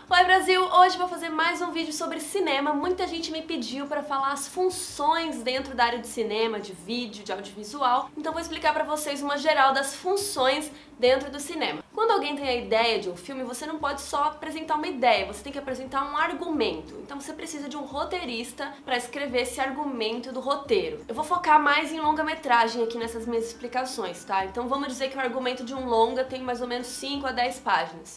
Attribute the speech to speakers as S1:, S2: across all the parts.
S1: Oi Brasil! Hoje vou fazer mais um vídeo sobre cinema. Muita gente me pediu para falar as funções dentro da área de cinema, de vídeo, de audiovisual. Então vou explicar para vocês uma geral das funções dentro do cinema. Quando alguém tem a ideia de um filme, você não pode só apresentar uma ideia, você tem que apresentar um argumento. Então você precisa de um roteirista para escrever esse argumento do roteiro. Eu vou focar mais em longa-metragem aqui nessas minhas explicações, tá? Então vamos dizer que o argumento de um longa tem mais ou menos 5 a 10 páginas.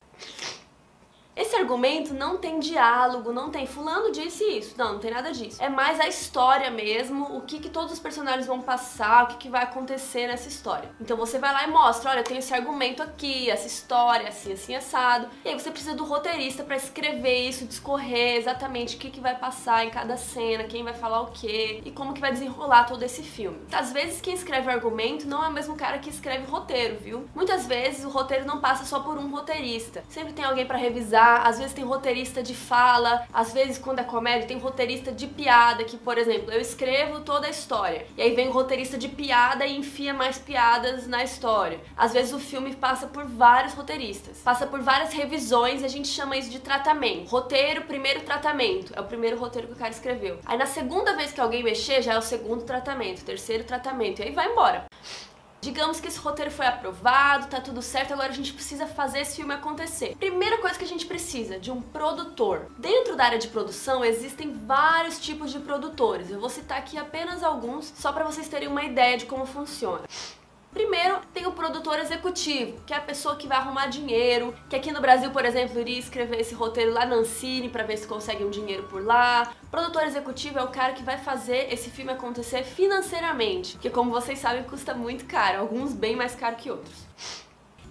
S1: Esse argumento não tem diálogo, não tem fulano disse isso, não tem nada disso. É mais a história mesmo, o que todos os personagens vão passar, o que vai acontecer nessa história. Então você vai lá e mostra, olha, eu tenho esse argumento aqui, essa história, assim, assim, assado. E aí você precisa do roteirista pra escrever isso, discorrer exatamente o que vai passar em cada cena, quem vai falar o quê, e como que vai desenrolar todo esse filme. Às vezes quem escreve o argumento não é o mesmo cara que escreve o roteiro, viu? Muitas vezes o roteiro não passa só por um roteirista. Sempre tem alguém pra revisar. Às vezes tem roteirista de fala, às vezes quando é comédia tem roteirista de piada, que por exemplo, eu escrevo toda a história, e aí vem o roteirista de piada e enfia mais piadas na história. Às vezes o filme passa por vários roteiristas, passa por várias revisões e a gente chama isso de tratamento. Roteiro, primeiro tratamento, é o primeiro roteiro que o cara escreveu. Aí na segunda vez que alguém mexer, já é o segundo tratamento, terceiro tratamento, e aí vai embora. Digamos que esse roteiro foi aprovado, tá tudo certo, agora a gente precisa fazer esse filme acontecer. Primeira coisa que a gente precisa, de um produtor. Dentro da área de produção existem vários tipos de produtores. Eu vou citar aqui apenas alguns, só para vocês terem uma ideia de como funciona. Primeiro, tem o produtor executivo, que é a pessoa que vai arrumar dinheiro, que aqui no Brasil, por exemplo, iria escrever esse roteiro lá na Ancine para ver se consegue um dinheiro por lá. O produtor executivo é o cara que vai fazer esse filme acontecer financeiramente, que como vocês sabem custa muito caro, alguns bem mais caro que outros.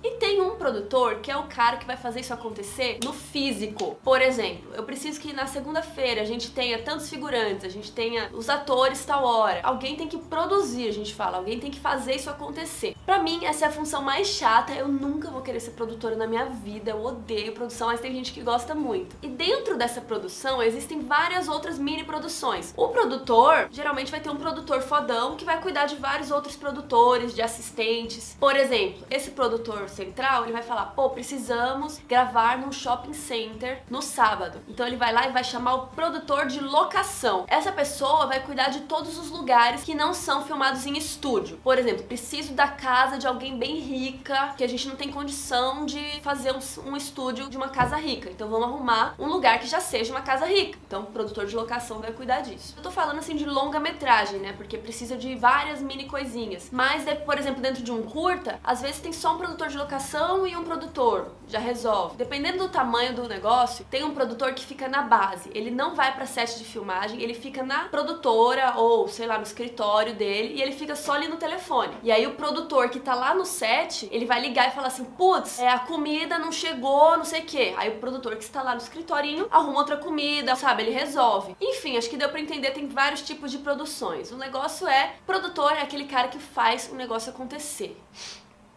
S1: E tem um produtor que é o cara que vai fazer isso acontecer no físico. Por exemplo, eu preciso que na segunda-feira a gente tenha tantos figurantes, a gente tenha os atores tal hora. Alguém tem que produzir, a gente fala, alguém tem que fazer isso acontecer. Pra mim, essa é a função mais chata, eu nunca vou querer ser produtora na minha vida, eu odeio produção, mas tem gente que gosta muito. E dentro dessa produção existem várias outras mini produções. O produtor, geralmente vai ter um produtor fodão que vai cuidar de vários outros produtores, de assistentes. Por exemplo, esse produtor central, ele vai falar, pô, precisamos gravar num shopping center no sábado. Então ele vai lá e vai chamar o produtor de locação. Essa pessoa vai cuidar de todos os lugares que não são filmados em estúdio. Por exemplo, preciso da casa de alguém bem rica, que a gente não tem condição de fazer um estúdio de uma casa rica. Então vamos arrumar um lugar que já seja uma casa rica. Então o produtor de locação vai cuidar disso. Eu tô falando assim de longa-metragem, né? Porque precisa de várias mini coisinhas. Mas, por exemplo, dentro de um curta, às vezes tem só um produtor de locação e um produtor, já resolve. Dependendo do tamanho do negócio, tem um produtor que fica na base, ele não vai pra set de filmagem, ele fica na produtora ou, sei lá, no escritório dele e ele fica só ali no telefone. E aí o produtor que tá lá no set, ele vai ligar e falar assim, putz, a comida não chegou, não sei o que. Aí o produtor que está lá no escritorinho arruma outra comida, sabe, ele resolve. Enfim, acho que deu pra entender, tem vários tipos de produções. O negócio produtor é aquele cara que faz o negócio acontecer.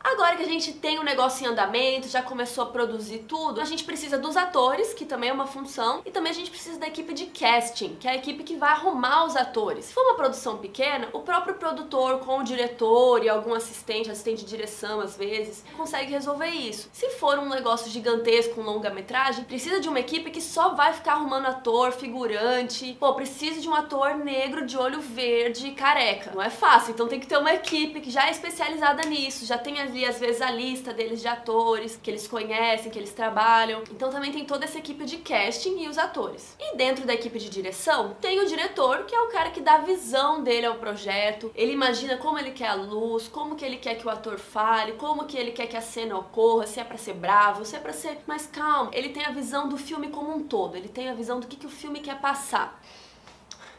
S1: Agora que a gente tem um negócio em andamento, já começou a produzir tudo, a gente precisa dos atores, que também é uma função, e também a gente precisa da equipe de casting, que é a equipe que vai arrumar os atores. Se for uma produção pequena, o próprio produtor com o diretor e algum assistente de direção às vezes, consegue resolver isso. Se for um negócio gigantesco, um longa-metragem, precisa de uma equipe que só vai ficar arrumando ator, figurante. Pô, precisa de um ator negro de olho verde, careca. Não é fácil, então tem que ter uma equipe que já é especializada nisso, já tem ali às vezes a lista deles de atores que eles conhecem, que eles trabalham. Então também tem toda essa equipe de casting e os atores. E dentro da equipe de direção tem o diretor, que é o cara que dá a visão dele ao projeto. Ele imagina como ele quer a luz, como que ele quer que o ator fale, como que ele quer que a cena ocorra, se é pra ser bravo, se é pra ser mais calmo. Ele tem a visão do filme como um todo, ele tem a visão do que o filme quer passar.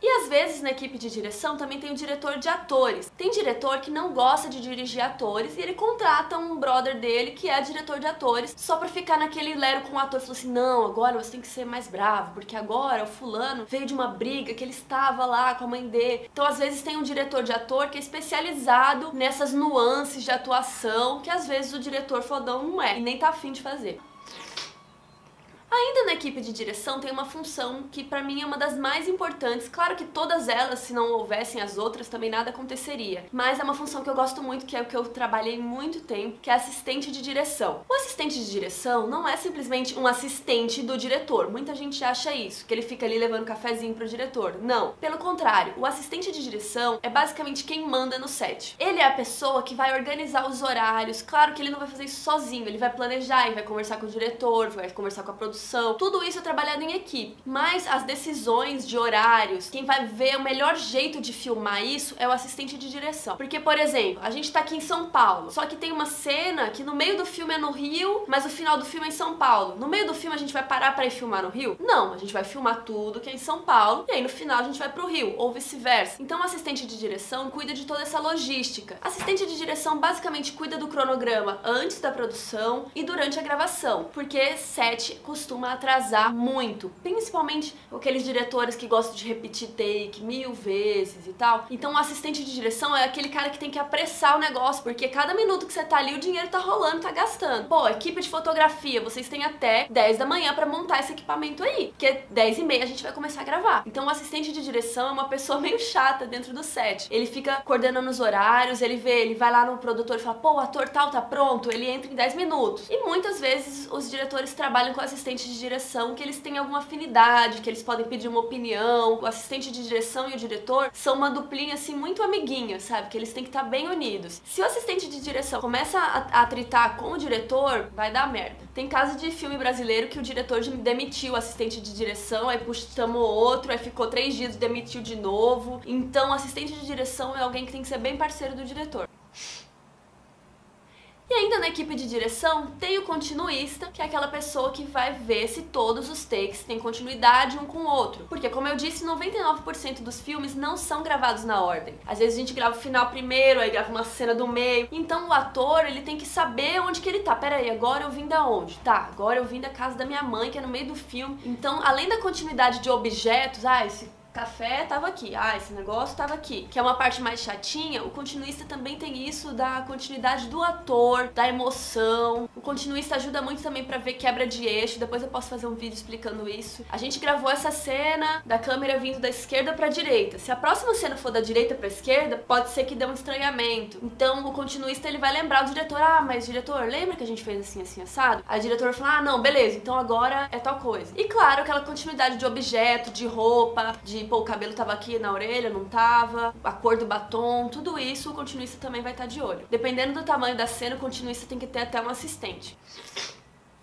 S1: E às vezes na equipe de direção também tem o diretor de atores. Tem diretor que não gosta de dirigir atores e ele contrata um brother dele que é diretor de atores só pra ficar naquele lero com o ator e falou assim, não, agora você tem que ser mais bravo, porque agora o fulano veio de uma briga que ele estava lá com a mãe dele. Então às vezes tem um diretor de ator que é especializado nessas nuances de atuação que às vezes o diretor fodão não é e nem tá afim de fazer. Ainda na equipe de direção tem uma função que pra mim é uma das mais importantes. Claro que todas elas, se não houvessem as outras, também nada aconteceria. Mas é uma função que eu gosto muito, que é o que eu trabalhei muito tempo, que é assistente de direção. O assistente de direção não é simplesmente um assistente do diretor. Muita gente acha isso, que ele fica ali levando cafezinho pro diretor. Não, pelo contrário, o assistente de direção é basicamente quem manda no set. Ele é a pessoa que vai organizar os horários. Claro que ele não vai fazer isso sozinho, ele vai planejar, ele vai conversar com o diretor, vai conversar com a produção. Tudo isso é trabalhado em equipe. Mas as decisões de horários, quem vai ver o melhor jeito de filmar isso é o assistente de direção. Porque, por exemplo, a gente tá aqui em São Paulo, só que tem uma cena que no meio do filme é no Rio, mas o final do filme é em São Paulo. No meio do filme a gente vai parar pra ir filmar no Rio? Não, a gente vai filmar tudo que é em São Paulo e aí no final a gente vai pro Rio, ou vice-versa. Então o assistente de direção cuida de toda essa logística. Assistente de direção basicamente cuida do cronograma antes da produção e durante a gravação, porque set costuma atrasar muito, principalmente aqueles diretores que gostam de repetir take 1000 vezes e tal. Então o assistente de direção é aquele cara que tem que apressar o negócio, porque cada minuto que você tá ali o dinheiro tá rolando, tá gastando. Pô, equipe de fotografia, vocês têm até 10 da manhã pra montar esse equipamento aí, porque 10h30 a gente vai começar a gravar. Então o assistente de direção é uma pessoa meio chata dentro do set. Ele fica coordenando os horários, ele vai lá no produtor e fala, pô, o ator tal tá pronto, ele entra em 10 minutos. E muitas vezes os diretores trabalham com assistentes de direção que eles têm alguma afinidade, que eles podem pedir uma opinião. O assistente de direção e o diretor são uma duplinha assim muito amiguinha, sabe? Que eles têm que estar bem unidos. Se o assistente de direção começa a atritar com o diretor, vai dar merda. Tem caso de filme brasileiro que o diretor demitiu o assistente de direção, aí chamou outro, aí ficou 3 dias e demitiu de novo. Então, o assistente de direção é alguém que tem que ser bem parceiro do diretor. E ainda na equipe de direção tem o continuista, que é aquela pessoa que vai ver se todos os takes têm continuidade um com o outro. Porque, como eu disse, 99% dos filmes não são gravados na ordem. Às vezes a gente grava o final primeiro, aí grava uma cena do meio. Então o ator, ele tem que saber onde que ele tá. Pera aí, agora eu vim da onde? Tá, agora eu vim da casa da minha mãe, que é no meio do filme. Então, além da continuidade de objetos, esse café tava aqui, esse negócio tava aqui, que é uma parte mais chatinha, o continuista também tem isso da continuidade do ator, da emoção. O continuista ajuda muito também pra ver quebra de eixo, depois eu posso fazer um vídeo explicando isso. A gente gravou essa cena da câmera vindo da esquerda pra direita. Se a próxima cena for da direita pra esquerda, pode ser que dê um estranhamento. Então o continuista, ele vai lembrar o diretor, mas diretor, lembra que a gente fez assim, assim, assado? Aí o diretor fala, não, beleza, então agora é tal coisa. E claro, aquela continuidade de objeto, de roupa, o cabelo tava aqui na orelha, não tava, a cor do batom, tudo isso o continuista também vai estar de olho. Dependendo do tamanho da cena, o continuista tem que ter até um assistente.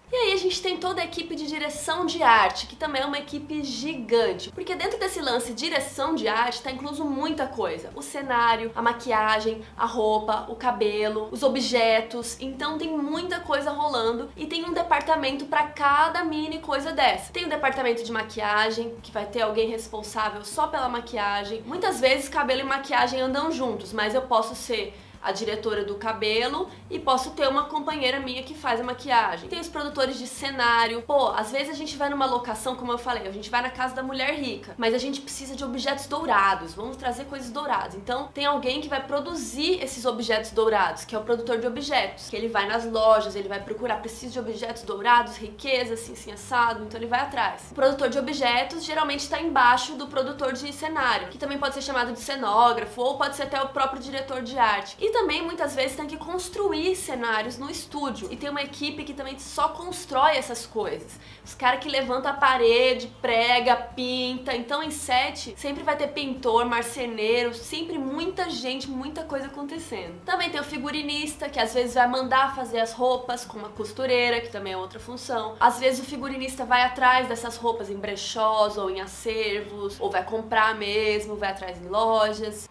S1: E aí a gente tem toda a equipe de direção de arte, que também é uma equipe gigante, porque dentro desse lance direção de arte tá incluso muita coisa. O cenário, a maquiagem, a roupa, o cabelo, os objetos, então tem muita coisa rolando e tem um departamento pra cada mini coisa dessa. Tem o departamento de maquiagem, que vai ter alguém responsável só pela maquiagem. Muitas vezes cabelo e maquiagem andam juntos, mas eu posso ser a diretora do cabelo e posso ter uma companheira minha que faz a maquiagem. Tem os produtores de cenário. Pô, às vezes a gente vai numa locação, como eu falei, a gente vai na casa da mulher rica, mas a gente precisa de objetos dourados, vamos trazer coisas douradas. Então tem alguém que vai produzir esses objetos dourados, que é o produtor de objetos, que ele vai nas lojas, ele vai procurar, preciso de objetos dourados, riqueza, assim, assim, assado, então ele vai atrás. O produtor de objetos geralmente está embaixo do produtor de cenário, que também pode ser chamado de cenógrafo, ou pode ser até o próprio diretor de arte. E também muitas vezes tem que construir cenários no estúdio, e tem uma equipe que também só constrói essas coisas. Os caras que levantam a parede, prega, pinta. Então em set sempre vai ter pintor, marceneiro, sempre muita gente, muita coisa acontecendo. Também tem o figurinista, que às vezes vai mandar fazer as roupas, com uma costureira, que também é outra função. Às vezes o figurinista vai atrás dessas roupas em brechós ou em acervos, ou vai comprar mesmo, vai atrás em lojas.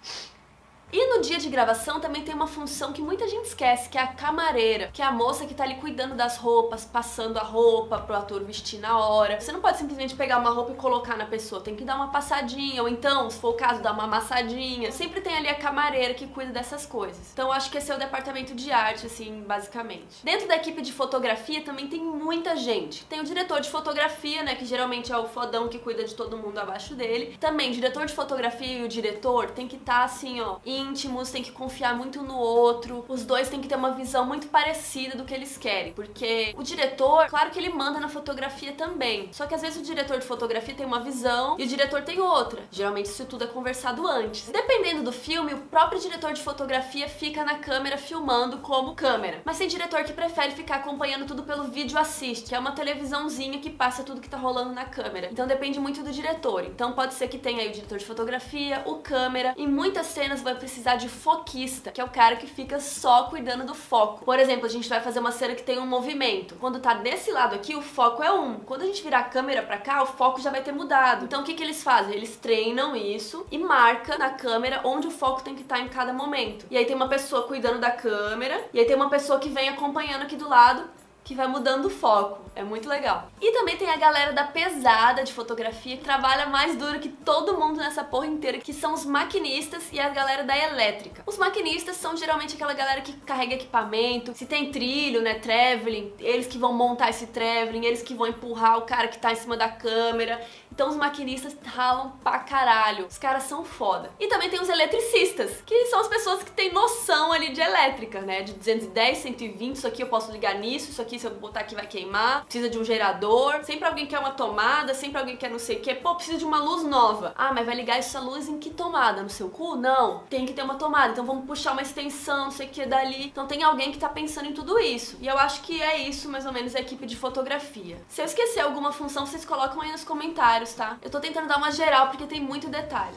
S1: E no dia de gravação também tem uma função que muita gente esquece, que é a camareira, que é a moça que tá ali cuidando das roupas, passando a roupa pro ator vestir na hora. Você não pode simplesmente pegar uma roupa e colocar na pessoa, tem que dar uma passadinha, ou então, se for o caso, dar uma amassadinha. Sempre tem ali a camareira que cuida dessas coisas. Então eu acho que esse é o departamento de arte, assim, basicamente. Dentro da equipe de fotografia também tem muita gente. Tem o diretor de fotografia, né, que geralmente é o fodão que cuida de todo mundo abaixo dele. Também, o diretor de fotografia e o diretor tem que estar, assim, ó, íntimos, tem que confiar muito no outro, os dois têm que ter uma visão muito parecida do que eles querem, porque o diretor, claro que ele manda na fotografia também, só que às vezes o diretor de fotografia tem uma visão e o diretor tem outra. Geralmente isso tudo é conversado antes. Dependendo do filme, o próprio diretor de fotografia fica na câmera filmando como câmera, mas tem diretor que prefere ficar acompanhando tudo pelo vídeo assist, que é uma televisãozinha que passa tudo que tá rolando na câmera. Então depende muito do diretor. Então pode ser que tenha aí o diretor de fotografia, o câmera. Em muitas cenas vai precisar de foquista, que é o cara que fica só cuidando do foco. Por exemplo, a gente vai fazer uma cena que tem um movimento. Quando tá desse lado aqui, o foco é 1. Quando a gente virar a câmera pra cá, o foco já vai ter mudado. Então o que eles fazem? Eles treinam isso e marca na câmera onde o foco tem que estar em cada momento. E aí tem uma pessoa cuidando da câmera, e aí tem uma pessoa que vem acompanhando aqui do lado, que vai mudando o foco. É muito legal. E também tem a galera da pesada de fotografia, que trabalha mais duro que todo mundo nessa porra inteira, que são os maquinistas e a galera da elétrica. Os maquinistas são geralmente aquela galera que carrega equipamento, se tem trilho, né, traveling, eles que vão montar esse traveling, eles que vão empurrar o cara que tá em cima da câmera. Então os maquinistas ralam pra caralho. Os caras são foda. E também tem os eletricistas, que são as pessoas que têm noção ali de elétrica, né, de 210, 120, isso aqui eu posso ligar nisso, isso aqui se eu botar aqui vai queimar, precisa de um gerador, sempre alguém quer uma tomada, sempre alguém quer não sei o que, pô, precisa de uma luz nova. Ah, mas vai ligar essa luz em que tomada? No seu cu? Não, tem que ter uma tomada, então vamos puxar uma extensão, não sei o que dali. Então tem alguém que tá pensando em tudo isso. E eu acho que é isso, mais ou menos, a equipe de fotografia. Se eu esquecer alguma função, vocês colocam aí nos comentários, tá? Eu tô tentando dar uma geral porque tem muito detalhe.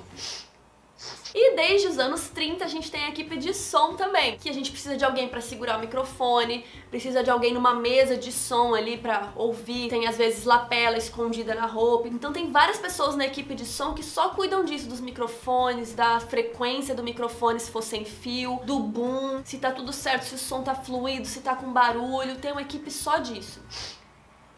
S1: E desde os anos 30 a gente tem a equipe de som também, que a gente precisa de alguém pra segurar o microfone, precisa de alguém numa mesa de som ali pra ouvir, tem às vezes lapela escondida na roupa. Então tem várias pessoas na equipe de som que só cuidam disso, dos microfones, da frequência do microfone se for sem fio, do boom, se tá tudo certo, se o som tá fluido, se tá com barulho, tem uma equipe só disso.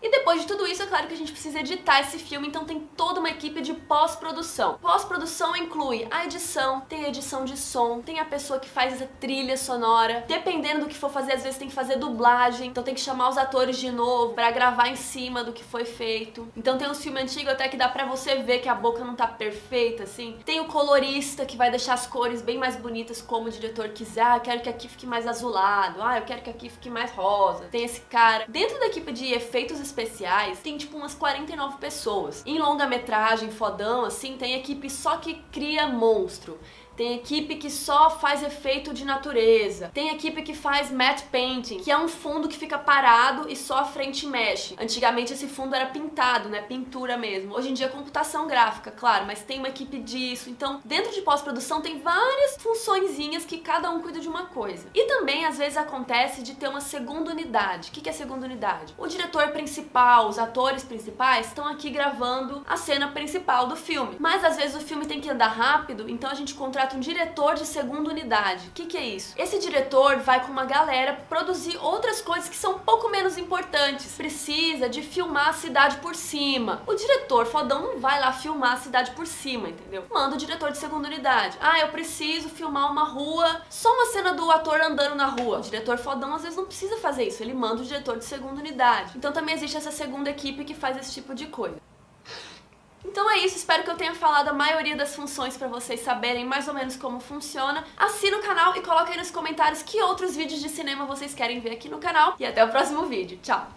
S1: E depois de tudo isso, é claro que a gente precisa editar esse filme, então tem toda uma equipe de pós-produção. Pós-produção inclui a edição, tem a edição de som, tem a pessoa que faz essa trilha sonora. Dependendo do que for fazer, às vezes tem que fazer dublagem, então tem que chamar os atores de novo pra gravar em cima do que foi feito. Então tem uns filmes antigos até que dá pra você ver que a boca não tá perfeita, assim. Tem o colorista, que vai deixar as cores bem mais bonitas como o diretor quiser. Ah, eu quero que aqui fique mais azulado. Ah, eu quero que aqui fique mais rosa. Tem esse cara. Dentro da equipe de efeitos especiais, tem tipo umas 49 pessoas. Em longa-metragem, fodão, assim, tem equipe só que cria monstro. Tem equipe que só faz efeito de natureza. Tem equipe que faz matte painting, que é um fundo que fica parado e só a frente mexe. Antigamente esse fundo era pintado, né? Pintura mesmo. Hoje em dia é computação gráfica, claro, mas tem uma equipe disso. Então, dentro de pós-produção tem várias funçõezinhas que cada um cuida de uma coisa. E também, às vezes, acontece de ter uma segunda unidade. O que é segunda unidade? O diretor principal, os atores principais estão aqui gravando a cena principal do filme. Mas, às vezes, o filme tem que andar rápido, então a gente contrata um diretor de segunda unidade. O que é isso? Esse diretor vai com uma galera produzir outras coisas que são um pouco menos importantes. Precisa de filmar a cidade por cima. O diretor fodão não vai lá filmar a cidade por cima, entendeu? Manda o diretor de segunda unidade. Ah, eu preciso filmar uma rua, só uma cena do ator andando na rua. O diretor fodão às vezes não precisa fazer isso, ele manda o diretor de segunda unidade. Então também existe essa segunda equipe que faz esse tipo de coisa. Então é isso, espero que eu tenha falado a maioria das funções pra vocês saberem mais ou menos como funciona. Assina o canal e coloca aí nos comentários que outros vídeos de cinema vocês querem ver aqui no canal. E até o próximo vídeo. Tchau!